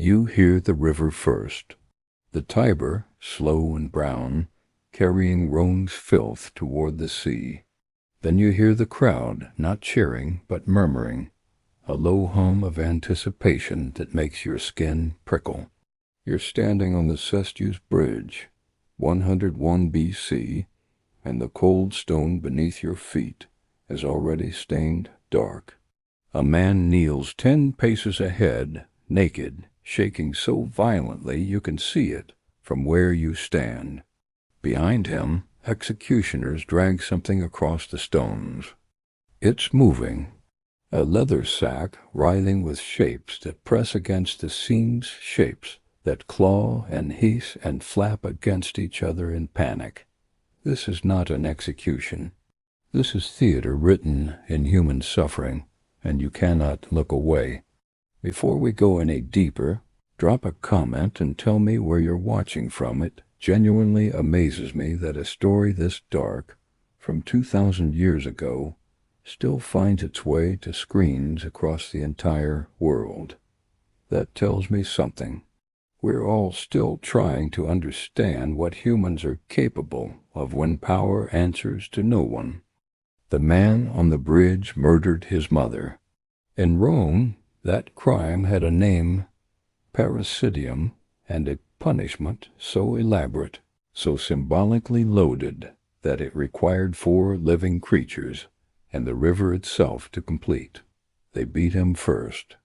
You hear the river first, the Tiber, slow and brown, carrying Rhone's filth toward the sea. Then you hear the crowd, not cheering, but murmuring, a low hum of anticipation that makes your skin prickle. You're standing on the Cestius Bridge, 101 B.C., and the cold stone beneath your feet is already stained dark. A man kneels 10 paces ahead, naked, shaking so violently you can see it from where you stand. Behind him, executioners drag something across the stones. It's moving. A leather sack writhing with shapes that press against the seams, shapes that claw and hiss and flap against each other in panic. This is not an execution. This is theater written in human suffering, and you cannot look away. Before we go any deeper, drop a comment and tell me where you're watching from. It genuinely amazes me that a story this dark, from 2,000 years ago, still finds its way to screens across the entire world. That tells me something. We're all still trying to understand what humans are capable of when power answers to no one. The man on the bridge murdered his mother. In Rome, that crime had a name, parricidium, and a punishment so elaborate, so symbolically loaded, that it required 4 living creatures and the river itself to complete. They beat him first.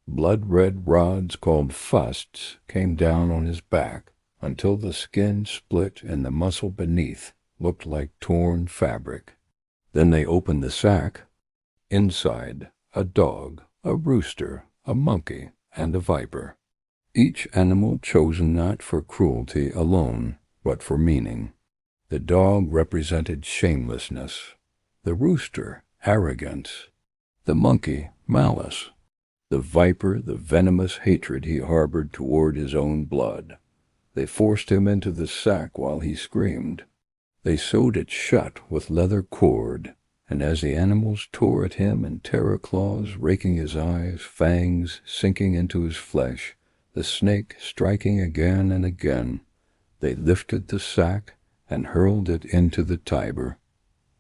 Blood-red rods called fusts came down on his back until the skin split and the muscle beneath looked like torn fabric. Then they opened the sack. Inside, a dog, a rooster, a monkey, and a viper. Each animal chosen not for cruelty alone, but for meaning. The dog represented shamelessness, the rooster, arrogance, the monkey, malice, the viper, the venomous hatred he harbored toward his own blood. They forced him into the sack while he screamed. They sewed it shut with leather cord, and as the animals tore at him in terror claws raking his eyes, fangs sinking into his flesh, the snake striking again and again, they lifted the sack and hurled it into the Tiber.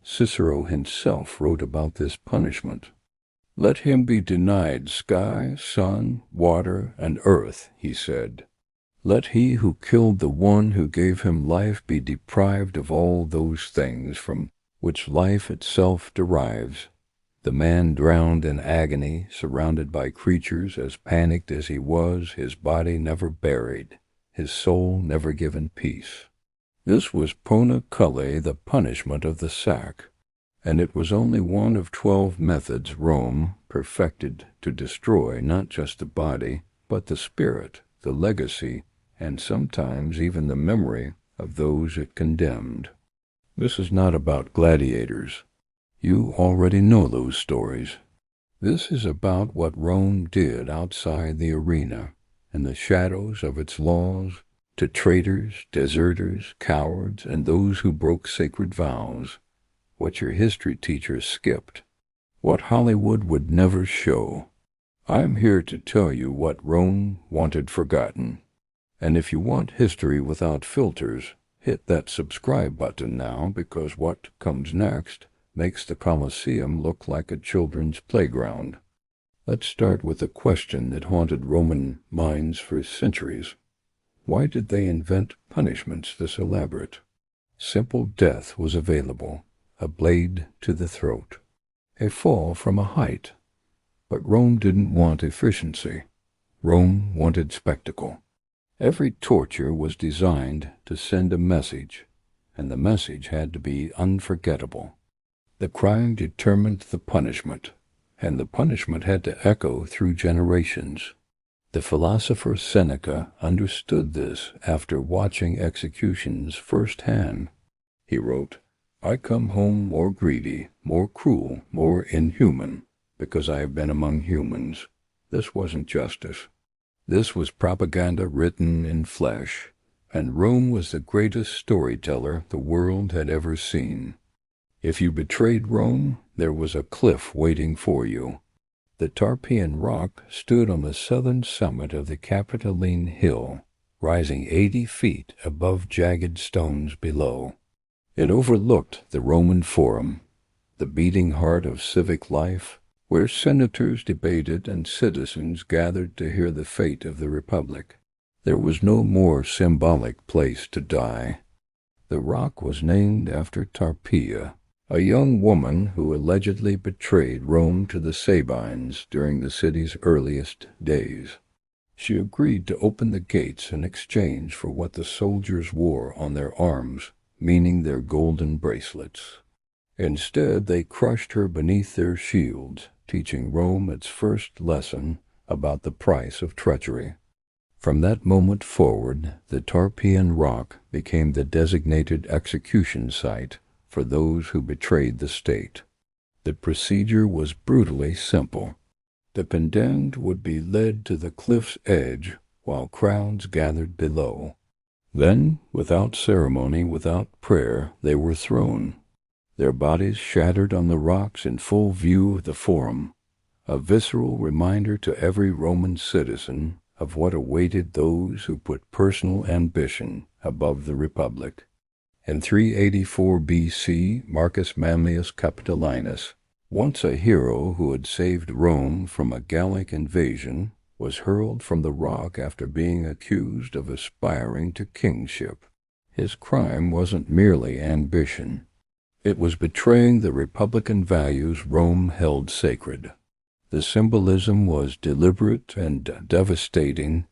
Cicero himself wrote about this punishment. "Let him be denied sky, sun, water, and earth," he said. "Let he who killed the one who gave him life be deprived of all those things from which life itself derives." The man drowned in agony, surrounded by creatures as panicked as he was, his body never buried, his soul never given peace. This was Poena Cullei, the punishment of the sack, and it was only one of 12 methods Rome perfected to destroy not just the body, but the spirit, the legacy, and sometimes even the memory of those it condemned. This is not about gladiators. You already know those stories. This is about what Rome did outside the arena, in the shadows of its laws, to traitors, deserters, cowards, and those who broke sacred vows. What your history teachers skipped. What Hollywood would never show. I'm here to tell you what Rome wanted forgotten. And if you want history without filters, hit that subscribe button now, because what comes next makes the Colosseum look like a children's playground. Let's start with a question that haunted Roman minds for centuries. Why did they invent punishments this elaborate? Simple death was available, a blade to the throat, a fall from a height. But Rome didn't want efficiency. Rome wanted spectacle. Every torture was designed to send a message, and the message had to be unforgettable. The crime determined the punishment, and the punishment had to echo through generations. The philosopher Seneca understood this after watching executions firsthand. He wrote, "I come home more greedy, more cruel, more inhuman, because I have been among humans." This wasn't justice. This was propaganda written in flesh, and Rome was the greatest storyteller the world had ever seen. If you betrayed Rome, there was a cliff waiting for you. The Tarpeian Rock stood on the southern summit of the Capitoline Hill, rising 80 feet above jagged stones below. It overlooked the Roman Forum, the beating heart of civic life, where senators debated and citizens gathered to hear the fate of the Republic. There was no more symbolic place to die. The rock was named after Tarpeia, a young woman who allegedly betrayed Rome to the Sabines during the city's earliest days. She agreed to open the gates in exchange for what the soldiers wore on their arms, meaning their golden bracelets. Instead, they crushed her beneath their shields, teaching Rome its first lesson about the price of treachery. From that moment forward, the Tarpeian Rock became the designated execution site for those who betrayed the state. The procedure was brutally simple. The condemned would be led to the cliff's edge while crowds gathered below. Then, without ceremony, without prayer, they were thrown, their bodies shattered on the rocks in full view of the Forum, a visceral reminder to every Roman citizen of what awaited those who put personal ambition above the Republic. In 384 BC, Marcus Manlius Capitolinus, once a hero who had saved Rome from a Gallic invasion, was hurled from the rock after being accused of aspiring to kingship. His crime wasn't merely ambition. It was betraying the republican values Rome held sacred. The symbolism was deliberate and devastating.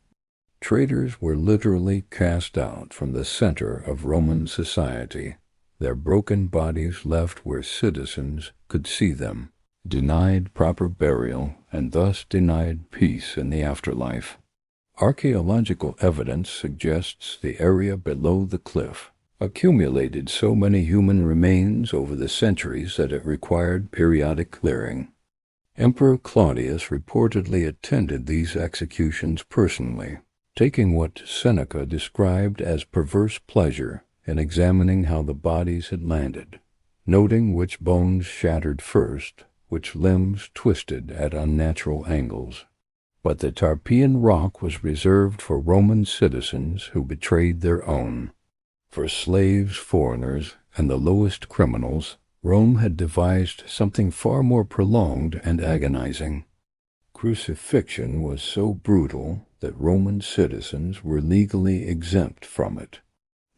Traitors were literally cast out from the center of Roman society, their broken bodies left where citizens could see them, denied proper burial, and thus denied peace in the afterlife. Archaeological evidence suggests the area below the cliff accumulated so many human remains over the centuries that it required periodic clearing. Emperor Claudius reportedly attended these executions personally, taking what Seneca described as perverse pleasure in examining how the bodies had landed, noting which bones shattered first, which limbs twisted at unnatural angles. But the Tarpeian Rock was reserved for Roman citizens who betrayed their own. For slaves, foreigners, and the lowest criminals, Rome had devised something far more prolonged and agonizing. Crucifixion was so brutal that Roman citizens were legally exempt from it.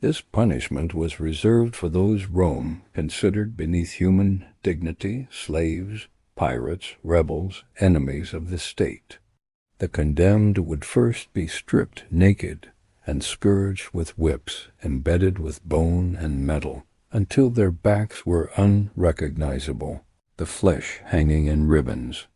This punishment was reserved for those Rome considered beneath human dignity, slaves, pirates, rebels, enemies of the state. The condemned would first be stripped naked and scourged with whips embedded with bone and metal until their backs were unrecognizable, the flesh hanging in ribbons.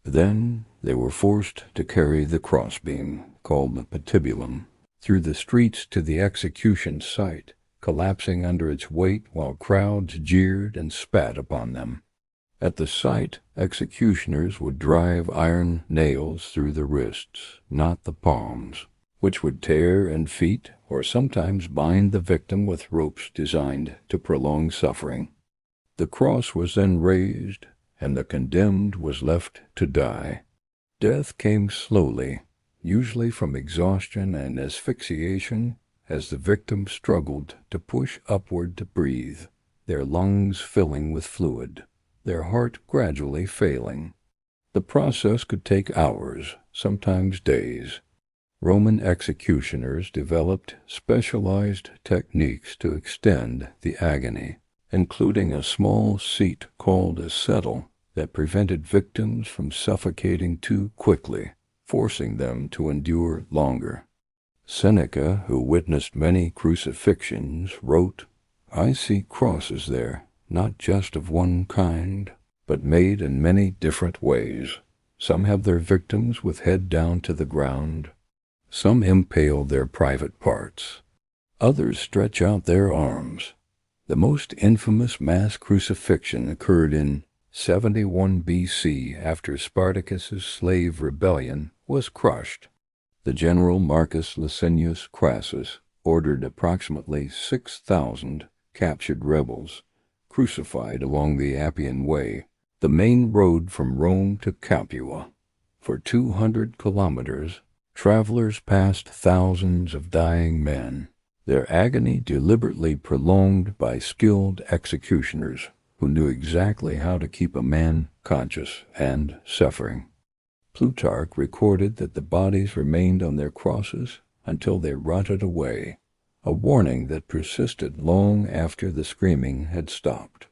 Then they were forced to carry the crossbeam, called the patibulum, through the streets to the execution site, collapsing under its weight while crowds jeered and spat upon them. At the site, executioners would drive iron nails through the wrists, not the palms, which would tear and feet or sometimes bind the victim with ropes designed to prolong suffering. The cross was then raised, and the condemned was left to die. Death came slowly, usually from exhaustion and asphyxiation, as the victim struggled to push upward to breathe, their lungs filling with fluid, their heart gradually failing. The process could take hours, sometimes days. Roman executioners developed specialized techniques to extend the agony, including a small seat called a settle that prevented victims from suffocating too quickly, forcing them to endure longer. Seneca, who witnessed many crucifixions, wrote, "I see crosses there, not just of one kind, but made in many different ways. Some have their victims with head down to the ground. Some impale their private parts. Others stretch out their arms." The most infamous mass crucifixion occurred in 71 BC after Spartacus's slave rebellion was crushed. The general Marcus Licinius Crassus ordered approximately 6,000 captured rebels crucified along the Appian Way, the main road from Rome to Capua. For 200 kilometers, travelers passed thousands of dying men, their agony deliberately prolonged by skilled executioners who knew exactly how to keep a man conscious and suffering. Plutarch recorded that the bodies remained on their crosses until they rotted away, a warning that persisted long after the screaming had stopped.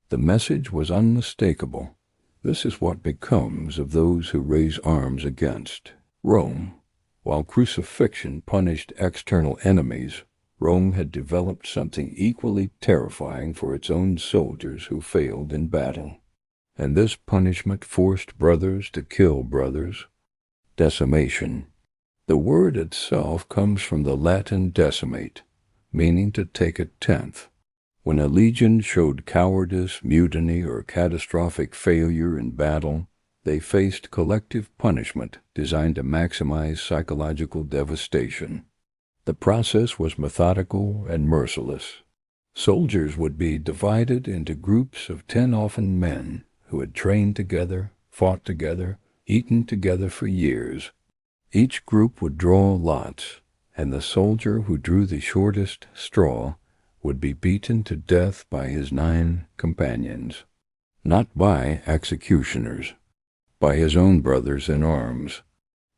The message was unmistakable. This is what becomes of those who raise arms against Rome. While crucifixion punished external enemies, Rome had developed something equally terrifying for its own soldiers who failed in battle. And this punishment forced brothers to kill brothers. Decimation. The word itself comes from the Latin decimate, meaning to take a tenth. When a legion showed cowardice, mutiny, or catastrophic failure in battle, they faced collective punishment designed to maximize psychological devastation. The process was methodical and merciless. Soldiers would be divided into groups of 10 often men who had trained together, fought together, eaten together for years. Each group would draw lots, and the soldier who drew the shortest straw would be beaten to death by his 9 companions, not by executioners, by his own brothers in arms.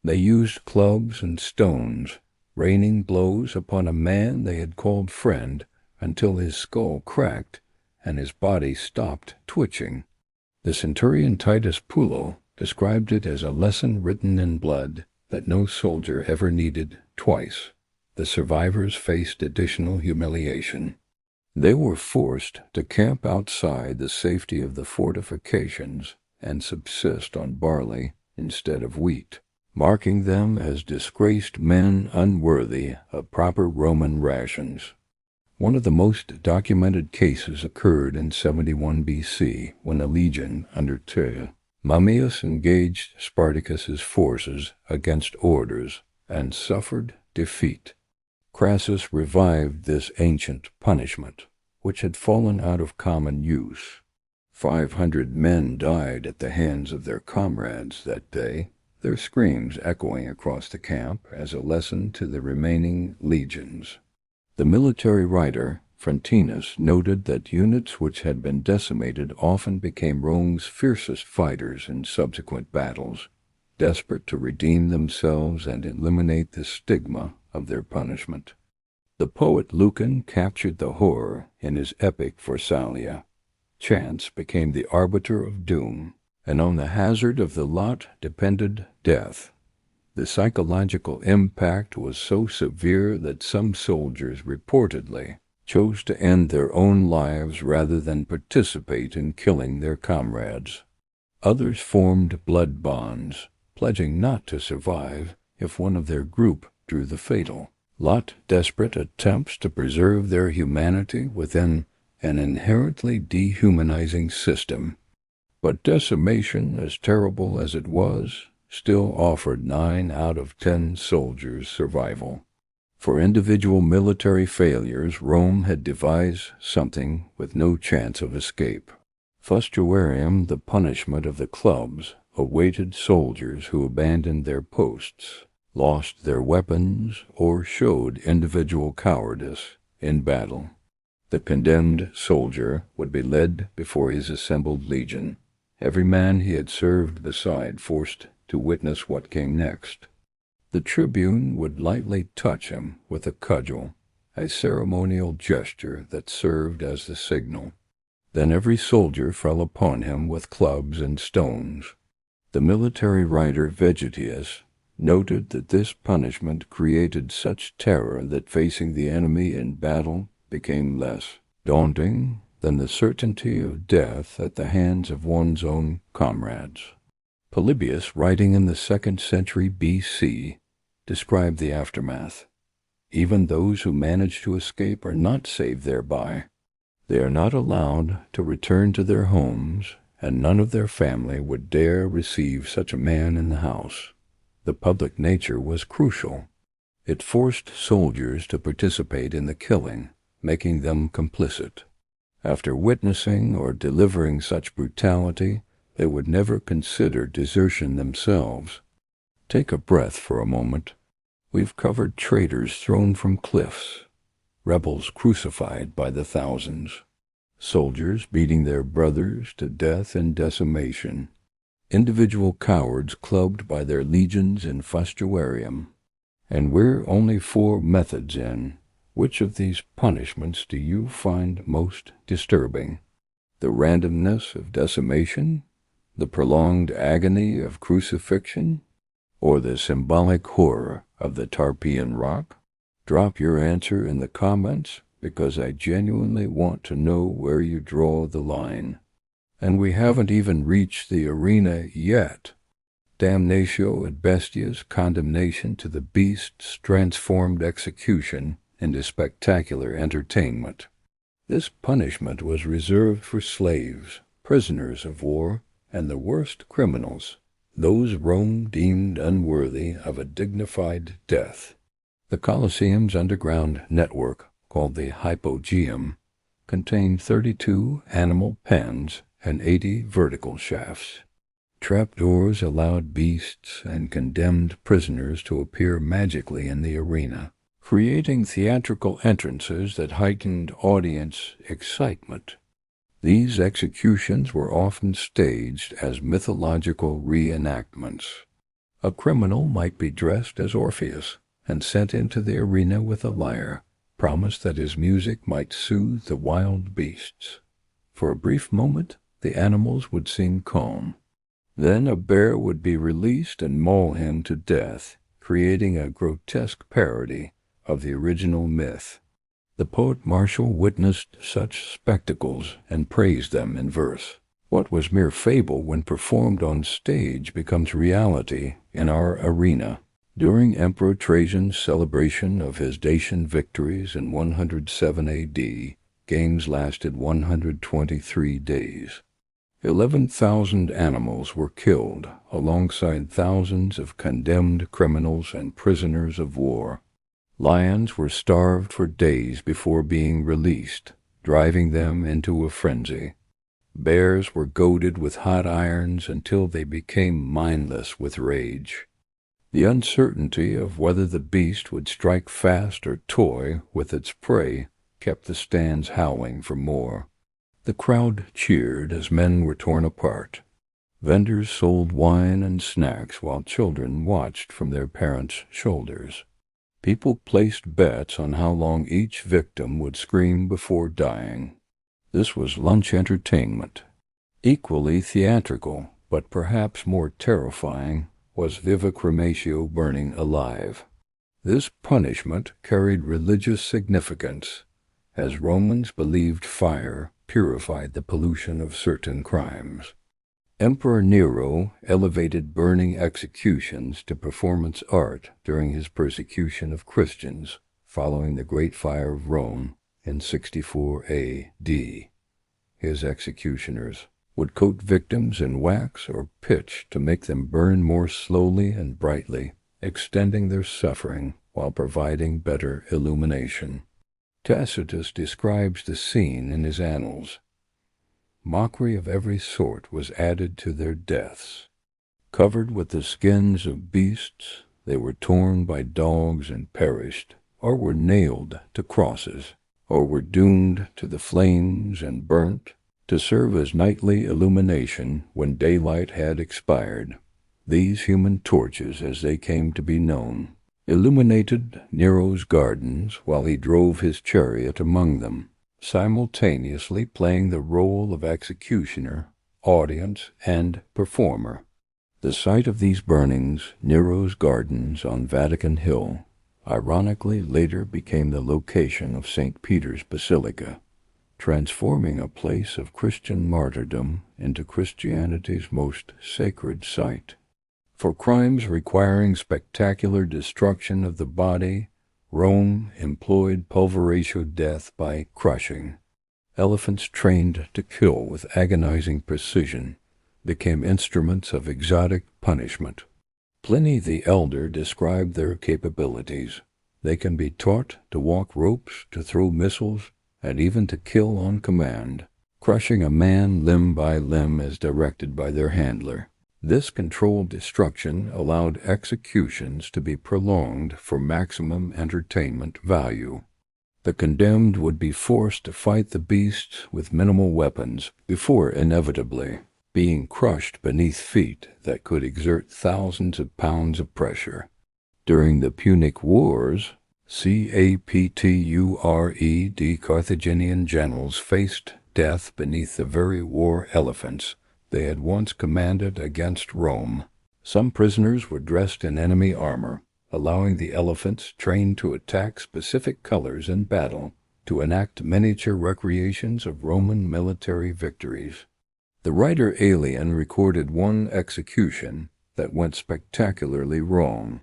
They used clubs and stones, raining blows upon a man they had called friend until his skull cracked and his body stopped twitching. The centurion Titus Pullo described it as a lesson written in blood that no soldier ever needed twice. The survivors faced additional humiliation. They were forced to camp outside the safety of the fortifications and subsist on barley instead of wheat, marking them as disgraced men unworthy of proper Roman rations. One of the most documented cases occurred in 71 BC when a legion under Mummius engaged Spartacus's forces against orders and suffered defeat. Crassus revived this ancient punishment, which had fallen out of common use. 500 men died at the hands of their comrades that day, their screams echoing across the camp as a lesson to the remaining legions. The military writer Frontinus noted that units which had been decimated often became Rome's fiercest fighters in subsequent battles, desperate to redeem themselves and eliminate the stigma of their punishment. The poet Lucan captured the horror in his epic Pharsalia. Chance became the arbiter of doom, and on the hazard of the lot depended death. The psychological impact was so severe that some soldiers reportedly chose to end their own lives rather than participate in killing their comrades. Others formed blood bonds, pledging not to survive if one of their group drew the fatal lot. Desperate attempts to preserve their humanity within an inherently dehumanizing system. But decimation, as terrible as it was, still offered 9 out of 10 soldiers survival. For individual military failures, Rome had devised something with no chance of escape. Fustuarium, the punishment of the clubs, awaited soldiers who abandoned their posts, lost their weapons, or showed individual cowardice in battle. The condemned soldier would be led before his assembled legion, every man he had served beside forced to witness what came next. The tribune would lightly touch him with a cudgel, a ceremonial gesture that served as the signal. Then every soldier fell upon him with clubs and stones. The military writer Vegetius noted that this punishment created such terror that facing the enemy in battle became less daunting than the certainty of death at the hands of one's own comrades. Polybius, writing in the 2nd century BC, described the aftermath. Even those who manage to escape are not saved thereby. They are not allowed to return to their homes, and none of their family would dare receive such a man in the house. The public nature was crucial. It forced soldiers to participate in the killing, making them complicit. After witnessing or delivering such brutality, They would never consider desertion themselves. Take a breath for a moment. We've covered traitors thrown from cliffs, rebels crucified by the thousands, soldiers beating their brothers to death in decimation, individual cowards clubbed by their legions in fustuarium. And we're only 4 methods in. Which of these punishments do you find most disturbing? The randomness of decimation? The prolonged agony of crucifixion? Or the symbolic horror of the Tarpeian Rock? Drop your answer in the comments, because I genuinely want to know where you draw the line. And we haven't even reached the arena yet. Damnatio et bestia's condemnation to the beast's transformed execution into spectacular entertainment. This punishment was reserved for slaves, prisoners of war, and the worst criminals, those Rome deemed unworthy of a dignified death. The Colosseum's underground network, called the Hypogeum, contained 32 animal pens and 80 vertical shafts. Trapdoors allowed beasts and condemned prisoners to appear magically in the arena, creating theatrical entrances that heightened audience excitement. These executions were often staged as mythological reenactments. A criminal might be dressed as Orpheus and sent into the arena with a lyre, promised that his music might soothe the wild beasts. For a brief moment, the animals would seem calm. Then a bear would be released and maul him to death, creating a grotesque parody of the original myth. The poet Martial witnessed such spectacles and praised them in verse. What was mere fable when performed on stage becomes reality in our arena. During Emperor Trajan's celebration of his Dacian victories in 107 AD, games lasted 123 days. 11,000 animals were killed alongside thousands of condemned criminals and prisoners of war. Lions were starved for days before being released, driving them into a frenzy. Bears were goaded with hot irons until they became mindless with rage. The uncertainty of whether the beast would strike fast or toy with its prey kept the stands howling for more. The crowd cheered as men were torn apart. Vendors sold wine and snacks while children watched from their parents' shoulders. People placed bets on how long each victim would scream before dying. This was lunch entertainment. Equally theatrical, but perhaps more terrifying, was viva crematio, burning alive. This punishment carried religious significance, as Romans believed fire purified the pollution of certain crimes. Emperor Nero elevated burning executions to performance art during his persecution of Christians following the Great Fire of Rome in 64 A.D. His executioners would coat victims in wax or pitch to make them burn more slowly and brightly, extending their suffering while providing better illumination. Tacitus describes the scene in his annals. Mockery of every sort was added to their deaths. Covered with the skins of beasts, they were torn by dogs and perished, or were nailed to crosses, or were doomed to the flames and burnt, to serve as nightly illumination when daylight had expired. These human torches, as they came to be known, illuminated Nero's gardens while he drove his chariot among them, simultaneously playing the role of executioner, audience, and performer. The site of these burnings, Nero's gardens on Vatican Hill, ironically later became the location of St. Peter's Basilica, transforming a place of Christian martyrdom into Christianity's most sacred site. For crimes requiring spectacular destruction of the body, Rome employed pulveratio death by crushing. Elephants trained to kill with agonizing precision became instruments of exotic punishment. Pliny the Elder described their capabilities. They can be taught to walk ropes, to throw missiles, and even to kill on command. crushing a man limb by limb as directed by their handler. This controlled destruction allowed executions to be prolonged for maximum entertainment value. The condemned would be forced to fight the beasts with minimal weapons before inevitably being crushed beneath feet that could exert thousands of pounds of pressure. During the Punic Wars, the Carthaginian generals faced death beneath the very war elephants they had once commanded against Rome. Some prisoners were dressed in enemy armor, allowing the elephants trained to attack specific colors in battle to enact miniature recreations of Roman military victories. The writer Aelian recorded one execution that went spectacularly wrong.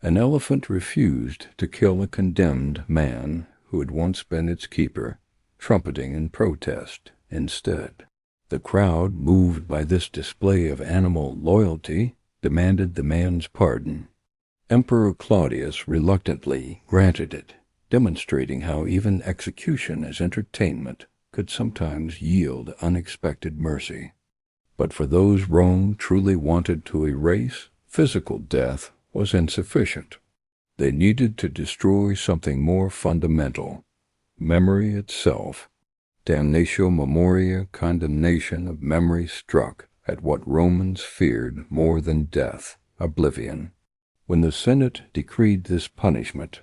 An elephant refused to kill a condemned man who had once been its keeper, trumpeting in protest instead. The crowd, moved by this display of animal loyalty, demanded the man's pardon. Emperor Claudius reluctantly granted it, demonstrating how even execution as entertainment could sometimes yield unexpected mercy. But for those Rome truly wanted to erase, physical death was insufficient. They needed to destroy something more fundamental, memory itself. Damnatio memoriae, condemnation of memory struck at what Romans feared more than death, oblivion. When the Senate decreed this punishment,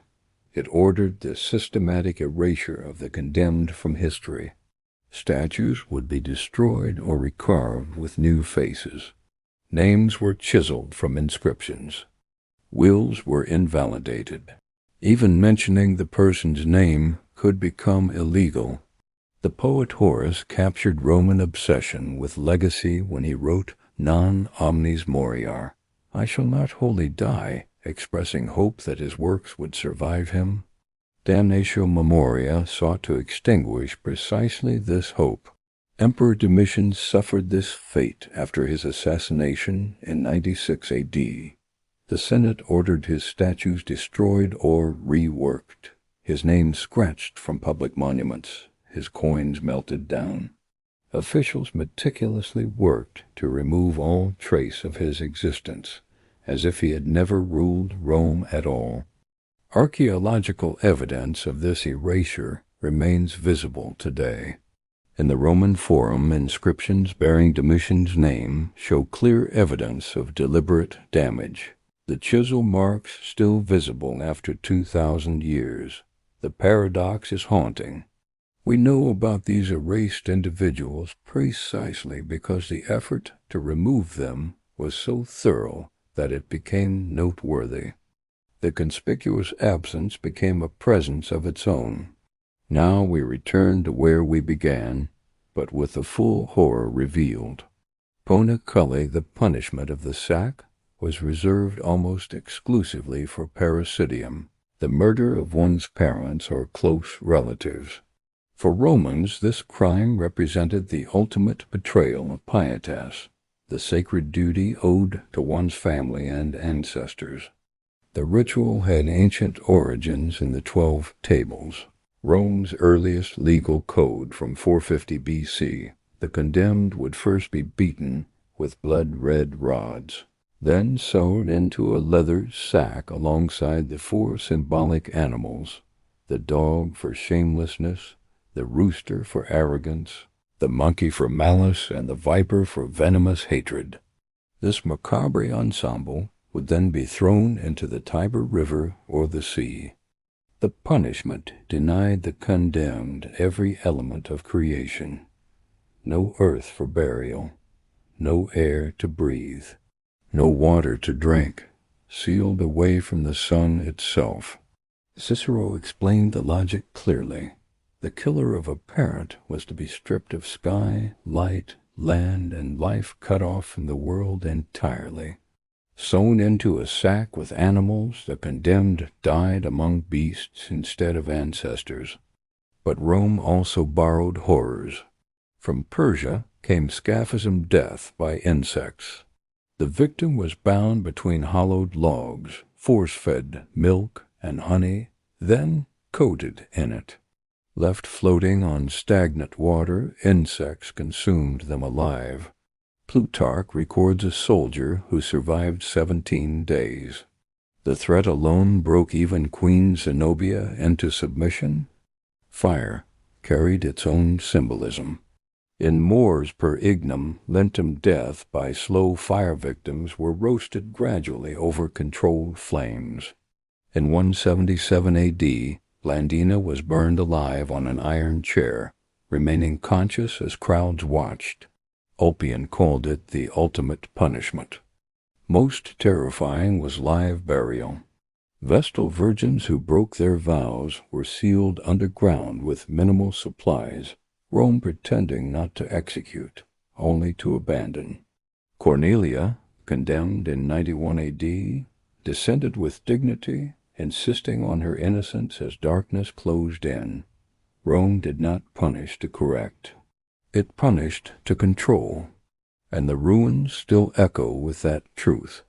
it ordered the systematic erasure of the condemned from history. Statues would be destroyed or recarved with new faces. Names were chiseled from inscriptions. Wills were invalidated. Even mentioning the person's name could become illegal. The poet Horace captured Roman obsession with legacy when he wrote Non omnis moriar, I shall not wholly die, expressing hope that his works would survive him. Damnatio memoriae sought to extinguish precisely this hope. Emperor Domitian suffered this fate after his assassination in 96 A.D. The Senate ordered his statues destroyed or reworked, his name scratched from public monuments, his coins melted down. Officials meticulously worked to remove all trace of his existence, as if he had never ruled Rome at all. Archaeological evidence of this erasure remains visible today. In the Roman Forum, inscriptions bearing Domitian's name show clear evidence of deliberate damage. The chisel marks still visible after 2,000 years. The paradox is haunting. We know about these erased individuals precisely because the effort to remove them was so thorough that it became noteworthy. The conspicuous absence became a presence of its own. Now we return to where we began, but with the full horror revealed. Poena Cullei, the punishment of the sack, was reserved almost exclusively for parricidium, the murder of one's parents or close relatives. For Romans, this crime represented the ultimate betrayal of pietas, the sacred duty owed to one's family and ancestors. The ritual had ancient origins in the 12 Tables, Rome's earliest legal code from 450 B.C. The condemned would first be beaten with blood-red rods, then sewed into a leather sack alongside the 4 symbolic animals, the dog for shamelessness, the rooster for arrogance, the monkey for malice, and the viper for venomous hatred. This macabre ensemble would then be thrown into the Tiber River or the sea. The punishment denied the condemned every element of creation. No earth for burial, no air to breathe, no water to drink, sealed away from the sun itself. Cicero explained the logic clearly. The killer of a parent was to be stripped of sky, light, land, and life, cut off from the world entirely. Sewn into a sack with animals, the condemned died among beasts instead of ancestors. But Rome also borrowed horrors. From Persia came scaphism death by insects. The victim was bound between hollowed logs, force-fed milk and honey, then coated in it. Left floating on stagnant water, insects consumed them alive. Plutarch records a soldier who survived 17 days. The threat alone broke even Queen Zenobia into submission. Fire carried its own symbolism. In Mors per Ignum, Lentum death by slow fire victims were roasted gradually over controlled flames. In 177 A.D., Blandina was burned alive on an iron chair, remaining conscious as crowds watched. Ulpian called it the ultimate punishment. Most terrifying was live burial. Vestal virgins who broke their vows were sealed underground with minimal supplies, Rome pretending not to execute, only to abandon. Cornelia, condemned in 91 A.D., descended with dignity, insisting on her innocence as darkness closed in. Rome did not punish to correct. It punished to control, and the ruins still echo with that truth.